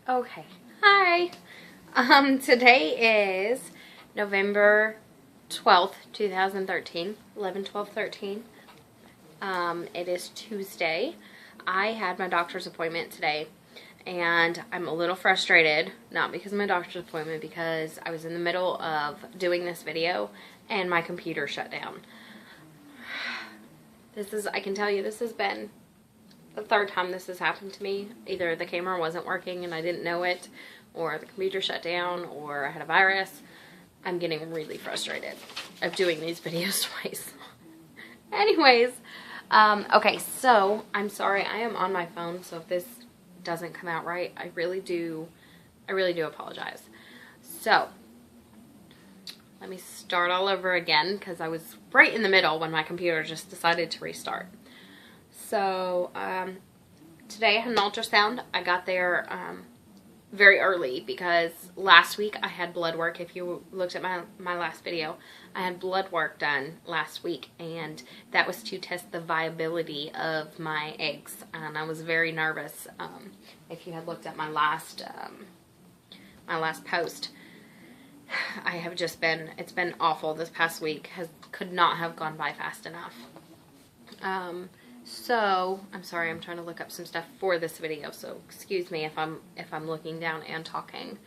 Okay. Hi. Today is November 12th, 2013. 11/12/13. It is Tuesday. I had my doctor's appointment today, and I'm a little frustrated, not because of my doctor's appointment, because I was in the middle of doing this video and my computer shut down. I can tell you, this has been the third time this has happened to me. Either the camera wasn't working and I didn't know it, or the computer shut down, or I had a virus. I'm getting really frustrated of doing these videos twice. Anyways, okay, so I'm sorry, I am on my phone, so if this doesn't come out right, I really do apologize. So, let me start all over again, because I was right in the middle when my computer just decided to restart. So, today I had an ultrasound. I got there very early because last week I had blood work. If you looked at my last video, I had blood work done last week, and that was to test the viability of my eggs. And I was very nervous. If you had looked at my last post, I have just been, it's been awful. This past week could not have gone by fast enough. So, I'm sorry, I'm trying to look up some stuff for this video, so excuse me if I'm looking down and talking.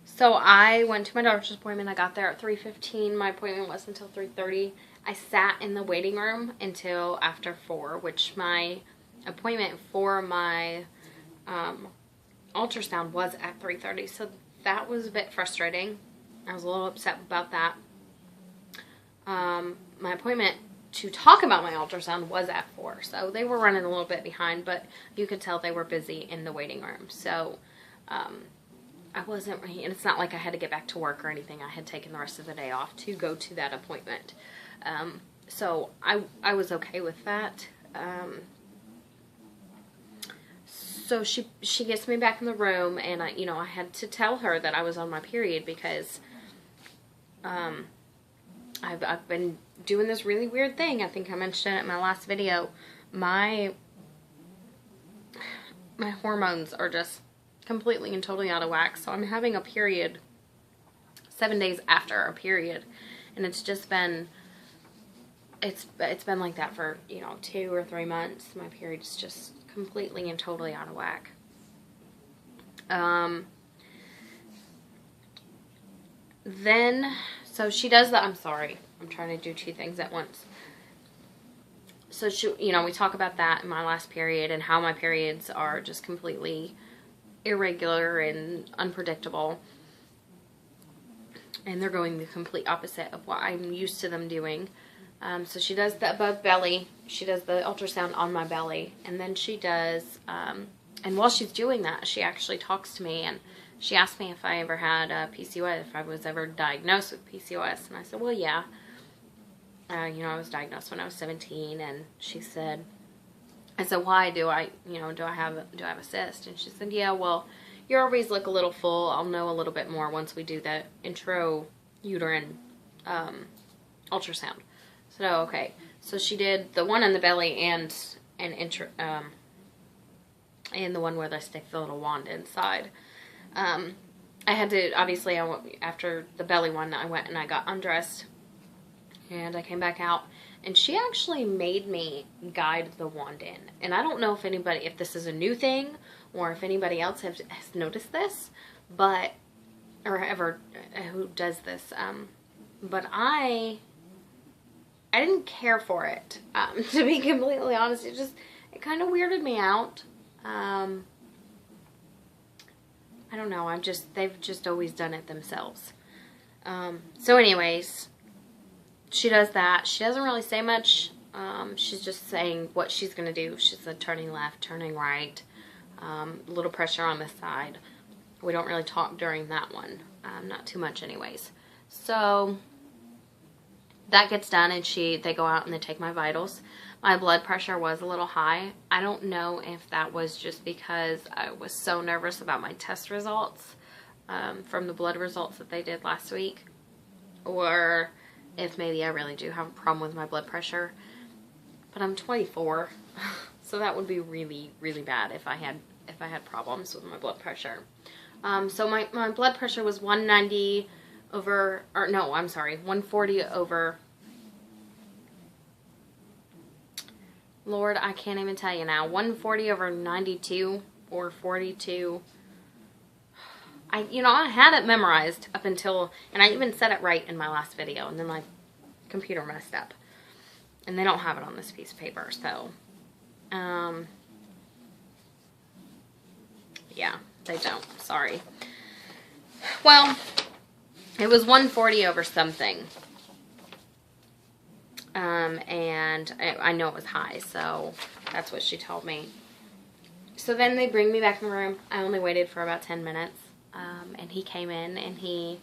So I went to my doctor's appointment. I got there at 3:15. My appointment was until 3:30. I sat in the waiting room until after 4, which my appointment for my ultrasound was at 3:30, so that was a bit frustrating. I was a little upset about that. My appointment to talk about my ultrasound was at 4, so they were running a little bit behind, but you could tell they were busy in the waiting room. So I wasn't really, and it's not like I had to get back to work or anything. I had taken the rest of the day off to go to that appointment. So I was okay with that. So she gets me back in the room, and I had to tell her that I was on my period because I've been doing this really weird thing. I think I mentioned it in my last video. My hormones are just completely and totally out of whack. So I'm having a period 7 days after a period, and it's just been it's been like that for 2 or 3 months. My period's just completely and totally out of whack. So she does I'm sorry, I'm trying to do 2 things at once. So we talk about that in my last period and how my periods are just completely irregular and unpredictable. And they're going the complete opposite of what I'm used to them doing. So she does the above belly, she does the ultrasound on my belly, and then she does, and while she's doing that, she actually talks to me, and she asked me if I ever had PCOS, if I was ever diagnosed with PCOS, and I said, well, yeah. I was diagnosed when I was 17, and she said, I said, why do I have a cyst? And she said, yeah, well, your ovaries look a little full. I'll know a little bit more once we do the intrauterine ultrasound. So, okay. So she did the one on the belly and the one where they stick the little wand inside. I had to, obviously, after the belly one, I went and I got undressed, and I came back out, and she actually made me guide the wand in. And I don't know if this is a new thing, or if anybody else has noticed this, or ever who does this, but I didn't care for it, to be completely honest. It kind of weirded me out. I don't know, they've just always done it themselves. So anyways, she does that. She doesn't really say much. She's just saying what she's going to do. She said turning left, turning right, a little pressure on the side. We don't really talk during that one. Not too much anyways. So that gets done, and they go out and they take my vitals. My blood pressure was a little high. I don't know if that was just because I was so nervous about my test results, from the blood results that they did last week, or if maybe I really do have a problem with my blood pressure. But I'm 24, so that would be really, really bad if I had if I had problems with my blood pressure. So my blood pressure was 190 over, or no, I'm sorry, 140 over, Lord, I can't even tell you now, 140 over 92 or 42. I had it memorized up until, and I even said it right in my last video, and then my computer messed up. And they don't have it on this piece of paper, so, yeah, they don't. Sorry. Well, it was 140 over something. And I know it was high, so that's what she told me. So then they bring me back in the room. I only waited for about 10 minutes. And he came in and he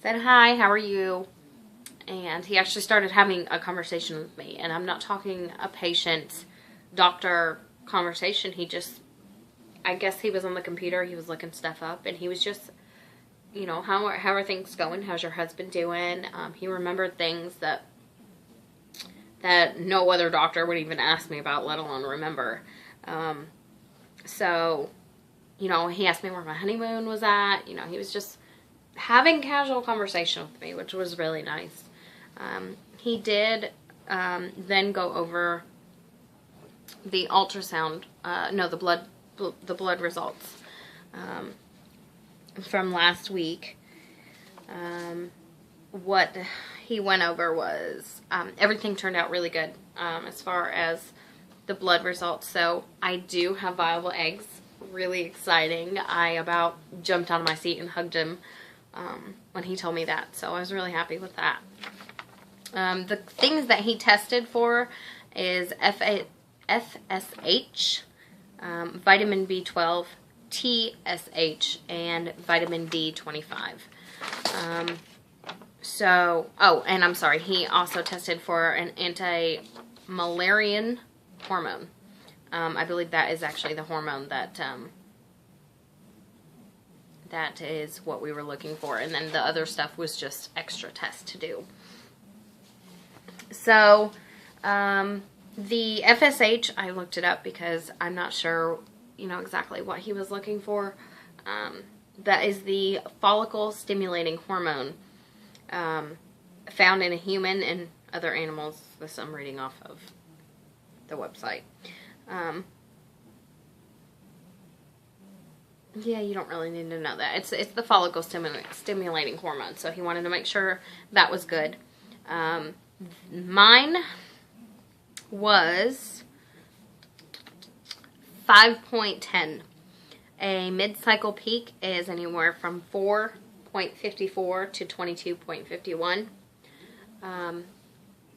said, "Hi, how are you?" And he actually started having a conversation with me. And I'm not talking a patient-doctor conversation. He just, I guess he was on the computer. He was looking stuff up. And he was just, how are things going? How's your husband doing? He remembered things that no other doctor would even ask me about, let alone remember. So, he asked me where my honeymoon was at. He was just having casual conversation with me, which was really nice. He did then go over the ultrasound, the blood results from last week. What he went over was everything turned out really good as far as the blood results. So I do have viable eggs. Really exciting. I about jumped out of my seat and hugged him when he told me that. So I was really happy with that. The things that he tested for is FSH, vitamin B12, TSH, and vitamin D25. And I'm sorry, he also tested for an anti-malarian hormone. I believe that is actually the hormone that is what we were looking for. And then the other stuff was just extra tests to do. So, the FSH, I looked it up because I'm not sure, exactly what he was looking for. That is the follicle stimulating hormone found in a human and other animals. This I'm reading off of the website. Yeah, you don't really need to know that. It's the follicle stimulating hormone. So he wanted to make sure that was good. Mine was 5.10. A mid-cycle peak is anywhere from 4.54 to 22.51.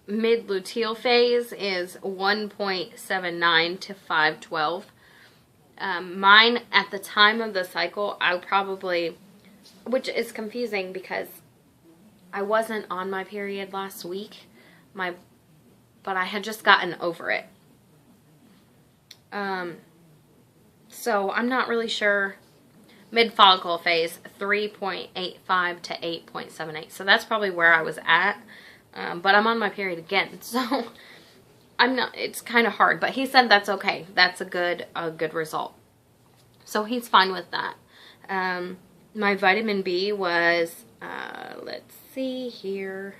Mid-luteal phase is 1.79 to 512. Mine, at the time of the cycle, which is confusing because I wasn't on my period last week, but I had just gotten over it. So I'm not really sure. Mid-follicle phase, 3.85 to 8.78. So that's probably where I was at. But I'm on my period again, so it's kind of hard. But he said that's okay. That's a good result. So he's fine with that. My vitamin B was, let's see here.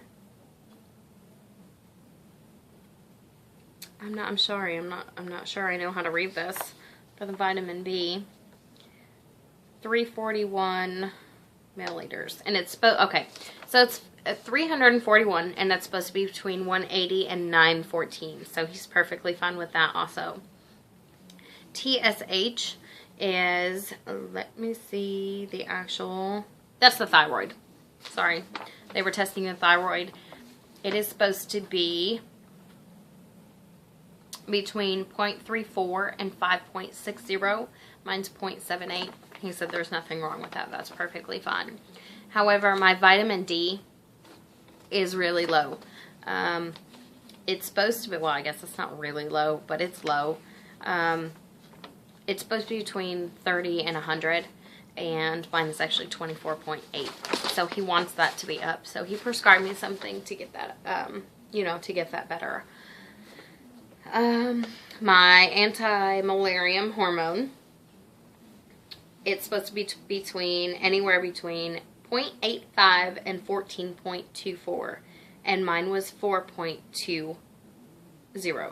I'm not sure I know how to read this for the vitamin B. 341 milliliters. And it's okay. So it's 341, and that's supposed to be between 180 and 914. So he's perfectly fine with that also. TSH is, let me see the actual, that's the thyroid. Sorry. They were testing the thyroid. It is supposed to be between 0.34 and 5.60. Mine's 0.78. He said there's nothing wrong with that. That's perfectly fine. However, my vitamin D is really low. It's supposed to be, well, I guess it's not really low, but it's low. It's supposed to be between 30 and 100, and mine is actually 24.8. So he wants that to be up. So he prescribed me something to get that, to get that better. My anti-malarian hormone it's supposed to be between anywhere between 0.85 and 14.24, and mine was 4.20.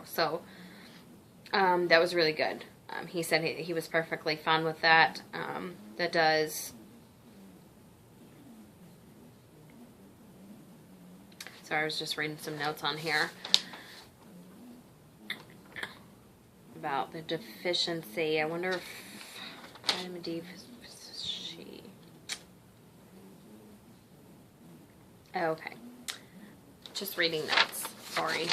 So that was really good. He said he was perfectly fine with that. That does. Sorry, I was just reading some notes on here about the deficiency. I wonder if vitamin D. Okay, just reading notes. Sorry.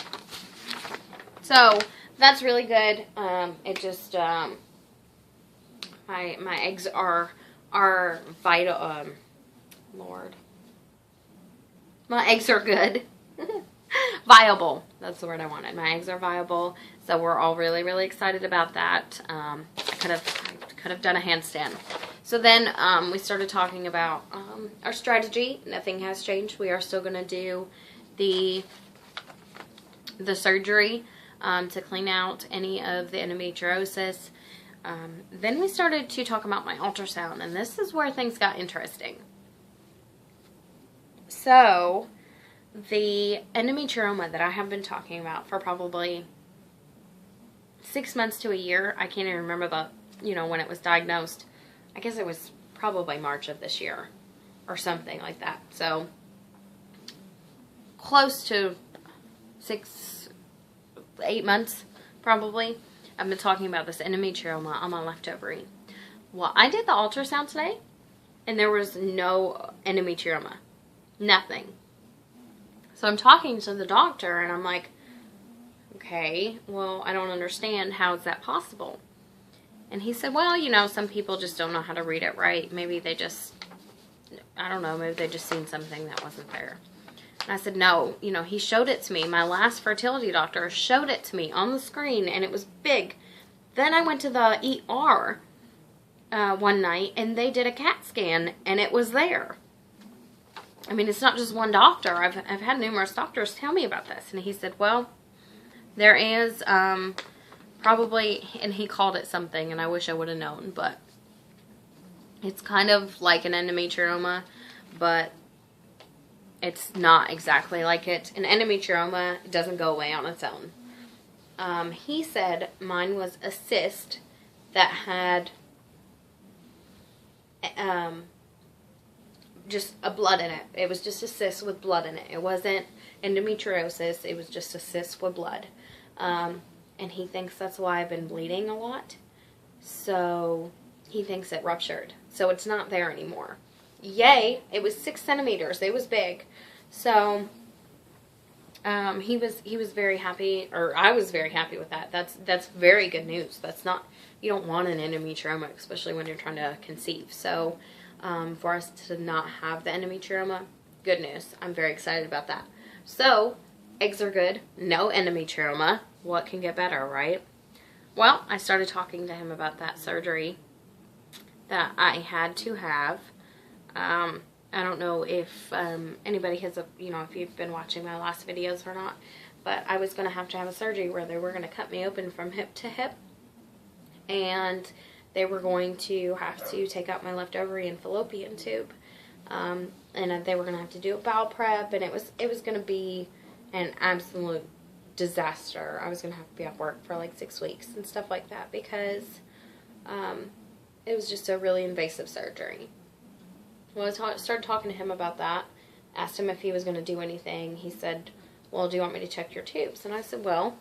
So that's really good. It just my eggs are vital. Lord, my eggs are good. Viable. That's the word I wanted. My eggs are viable. So we're all really, really excited about that. I could have done a handstand. So then we started talking about our strategy. Nothing has changed. We are still going to do the surgery to clean out any of the endometriosis. Then we started to talk about my ultrasound, and this is where things got interesting. So the endometrioma that I have been talking about for probably 6 months to a year, I can't even remember when it was diagnosed. I guess it was probably March of this year or something like that. So close to 6-8 months probably. I've been talking about this endometrioma on my left ovary. Well, I did the ultrasound today, and there was no endometrioma. Nothing. So I'm talking to the doctor, and I'm like, okay, well, I don't understand. How is that possible? And he said, well, some people just don't know how to read it right. Maybe they just, I don't know, maybe they just seen something that wasn't there. And I said, no, he showed it to me. My last fertility doctor showed it to me on the screen, and it was big. Then I went to the ER one night, and they did a CAT scan, and it was there. I mean, it's not just one doctor. I've had numerous doctors tell me about this. And he said, well, there is probably, and he called it something, and I wish I would have known, but it's kind of like an endometrioma, but it's not exactly like it. An endometrioma doesn't go away on its own. He said mine was a cyst that had just a blood in it. It was just a cyst with blood in it. It wasn't endometriosis. It was just a cyst with blood. And he thinks that's why I've been bleeding a lot. So he thinks it ruptured. So it's not there anymore. Yay! It was 6 centimeters. It was big. So he was very happy, or I was very happy with that. That's very good news. That's not, you don't want an endometrioma, especially when you're trying to conceive. So for us to not have the endometrioma, good news. I'm very excited about that. So eggs are good. No endometrioma. What can get better, right? Well, I started talking to him about that surgery that I had to have. I don't know if anybody has, if you've been watching my last videos or not, but I was going to have a surgery where they were going to cut me open from hip to hip, and they were going to have to take out my left ovary and fallopian tube, and they were going to have to do a bowel prep, and it was going to be an absolute disaster. I was going to have to be off work for like 6 weeks and stuff like that because it was just a really invasive surgery. Well, I started talking to him about that, asked him if he was going to do anything. He said, well, do you want me to check your tubes? And I said, well,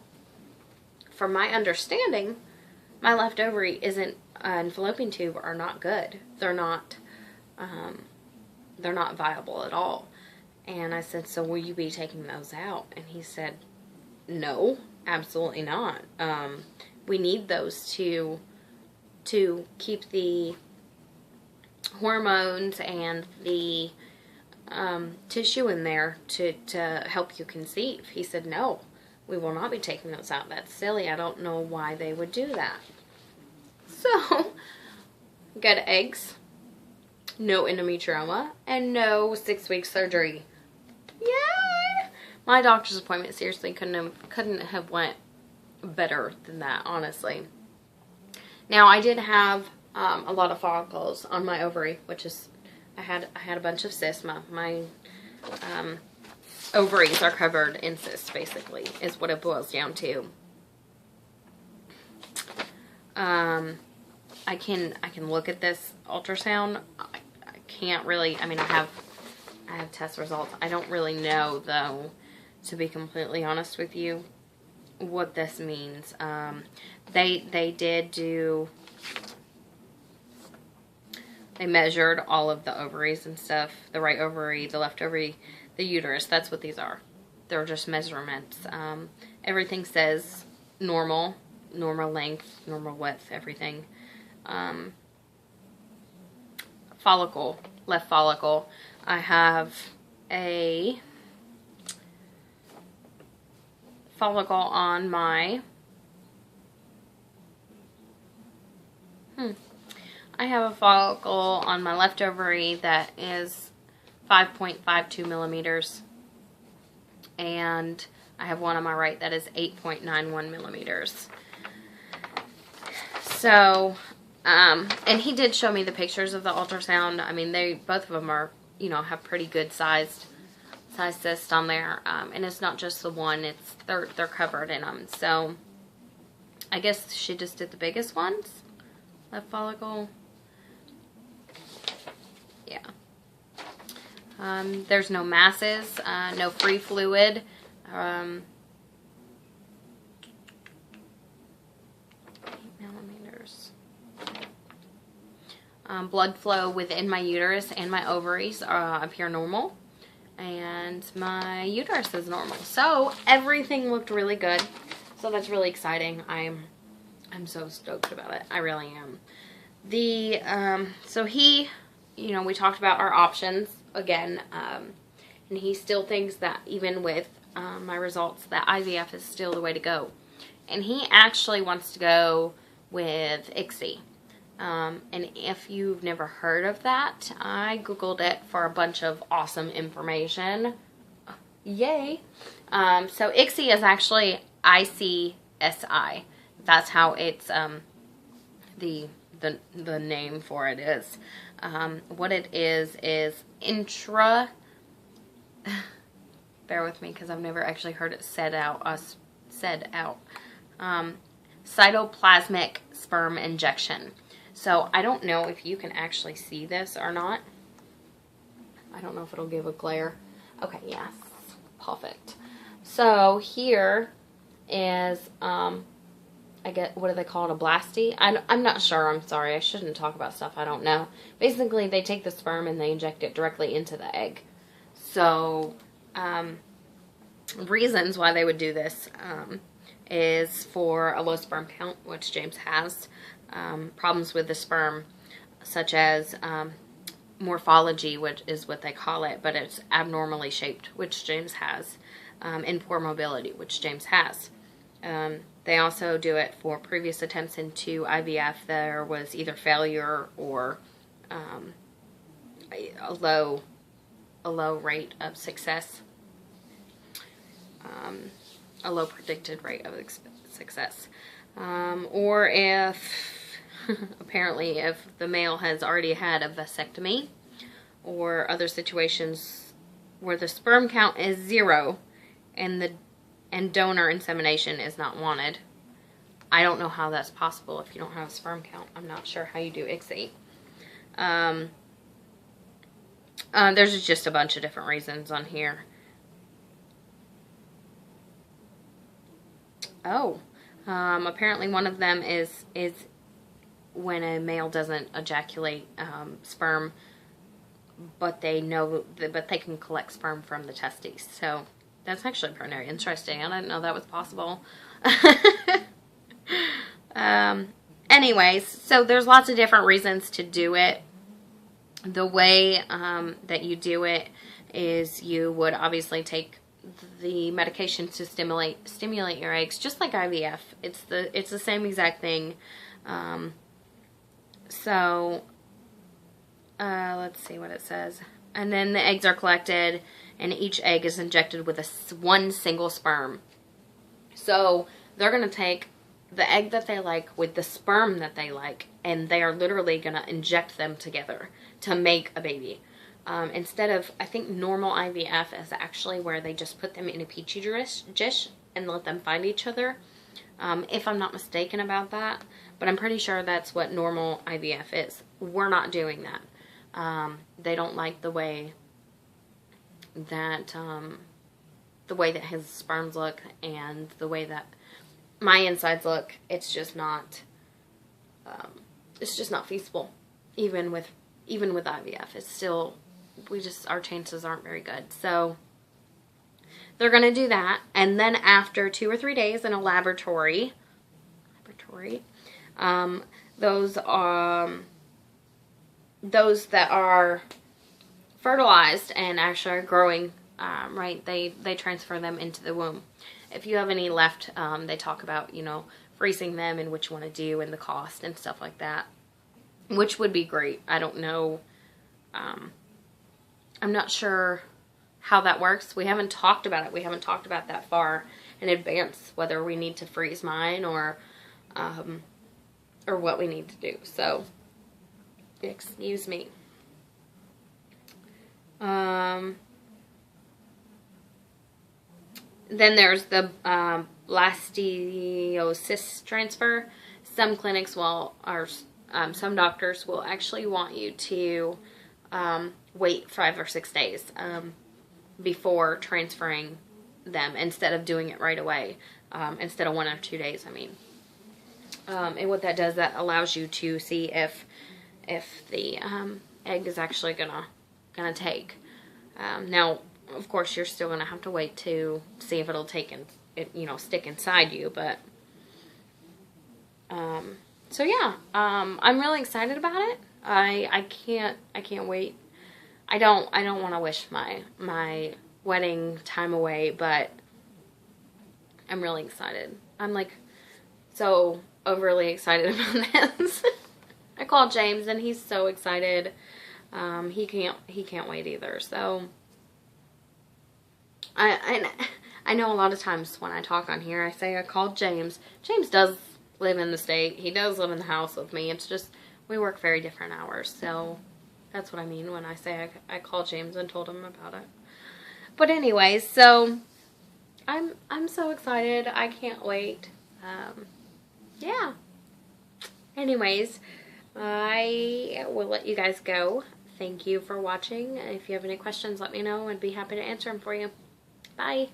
from my understanding, my left ovary and fallopian tube are not good. They're not viable at all. And I said, so will you be taking those out? And he said, no, absolutely not. We need those to keep the hormones and the tissue in there to help you conceive. He said, no, we will not be taking those out. That's silly. I don't know why they would do that. So, good eggs, no endometrioma, and no 6-week surgery. Yay! My doctor's appointment seriously couldn't have went better than that, honestly. Now, I did have a lot of follicles on my ovary, which is, I had a bunch of cysts. My ovaries are covered in cysts, basically, is what it boils down to. I can look at this ultrasound. I can't really, I mean, I have test results. I don't really know, though, to be completely honest with you, what this means. They did do, they measured all of the ovaries and stuff, the right ovary, the left ovary, the uterus. That's what these are. They're just measurements. Everything says normal length, normal width, everything. Follicle, left follicle. I have a follicle on my I have a follicle on my left ovary that is 5.52 millimeters, and I have one on my right that is 8.91 millimeters. So, and he did show me the pictures of the ultrasound. I mean, both of them are, you know, have pretty good size cysts on there, and it's not just the one. They're covered in them. So, I guess she just did the biggest ones. Left follicle. Yeah. There's no masses, no free fluid. 8 millimeters. Blood flow within my uterus and my ovaries appear normal, and my uterus is normal. So everything looked really good. So that's really exciting. I'm so stoked about it. I really am. So he, you know, we talked about our options again, and he still thinks that even with my results, that IVF is still the way to go. And he actually wants to go with ICSI. And if you've never heard of that, I Googled it for a bunch of awesome information. Yay! So ICSI is actually ICSI. That's how it's, the name for it is. What it is intra, bear with me because I've never actually heard it said out, cytoplasmic sperm injection. So I don't know if you can actually see this or not. I don't know if it'll give a glare. Okay, yes, perfect. So here is, I get, what do they call it, a blasty? I'm not sure, I'm sorry, I shouldn't talk about stuff I don't know. Basically, they take the sperm and they inject it directly into the egg. So, reasons why they would do this is for a low sperm count, which James has, problems with the sperm, such as morphology, which is what they call it, but it's abnormally shaped, which James has, and poor mobility, which James has. They also do it for previous attempts into IVF. There was either failure or a low rate of success, a low predicted rate of success, or if apparently if the male has already had a vasectomy, or other situations where the sperm count is 0 and donor insemination is not wanted. I don't know how that's possible if you don't have a sperm count. I'm not sure how you do ICSI. There's just a bunch of different reasons on here. Apparently one of them is when a male doesn't ejaculate sperm, but they can collect sperm from the testes. So that's actually pretty interesting. I didn't know that was possible. Anyways, so there's lots of different reasons to do it. The way that you do it is you would obviously take the medication to stimulate your eggs, just like IVF. It's the same exact thing. Let's see what it says. And then the eggs are collected, and each egg is injected with one single sperm. So they're going to take the egg that they like with the sperm that they like, and they are literally going to inject them together to make a baby. Instead of, I think normal IVF is actually where they just put them in a petri dish and let them find each other. If I'm not mistaken about that, but I'm pretty sure that's what normal IVF is. We're not doing that. They don't like the way that his sperms look and the way that my insides look. It's just not feasible. Even with IVF, it's still, our chances aren't very good. So they're going to do that, and then after 2 or 3 days in a laboratory, those that are fertilized and actually are growing, right, they transfer them into the womb. If you have any left, they talk about, freezing them and what you want to do and the cost and stuff like that, which would be great. I don't know. I'm not sure how that works. We haven't talked about it. We haven't talked about that far in advance, whether we need to freeze mine or what we need to do. So, excuse me. Then there's the blastiocyst transfer. Some clinics some doctors will actually want you to wait 5 or 6 days before transferring them, instead of doing it right away, instead of 1 or 2 days, I mean. And what that does, that allows you to see if the egg is actually gonna take. Now, of course, you're still gonna have to wait to see if it'll stick inside you, but so yeah, I'm really excited about it. I can't wait. I don't want to wish my wedding time away, but I'm really excited. I'm like so overly excited about this. I called James and he's so excited. He can't wait either. So I know a lot of times when I talk on here, I say I called James. James does live in the state. He does live in the house with me. It's just we work very different hours. So that's what I mean when I say I called James and told him about it. But anyways, so I'm so excited. I can't wait. Yeah. Anyways, I will let you guys go. Thank you for watching. If you have any questions, let me know. I'd be happy to answer them for you. Bye.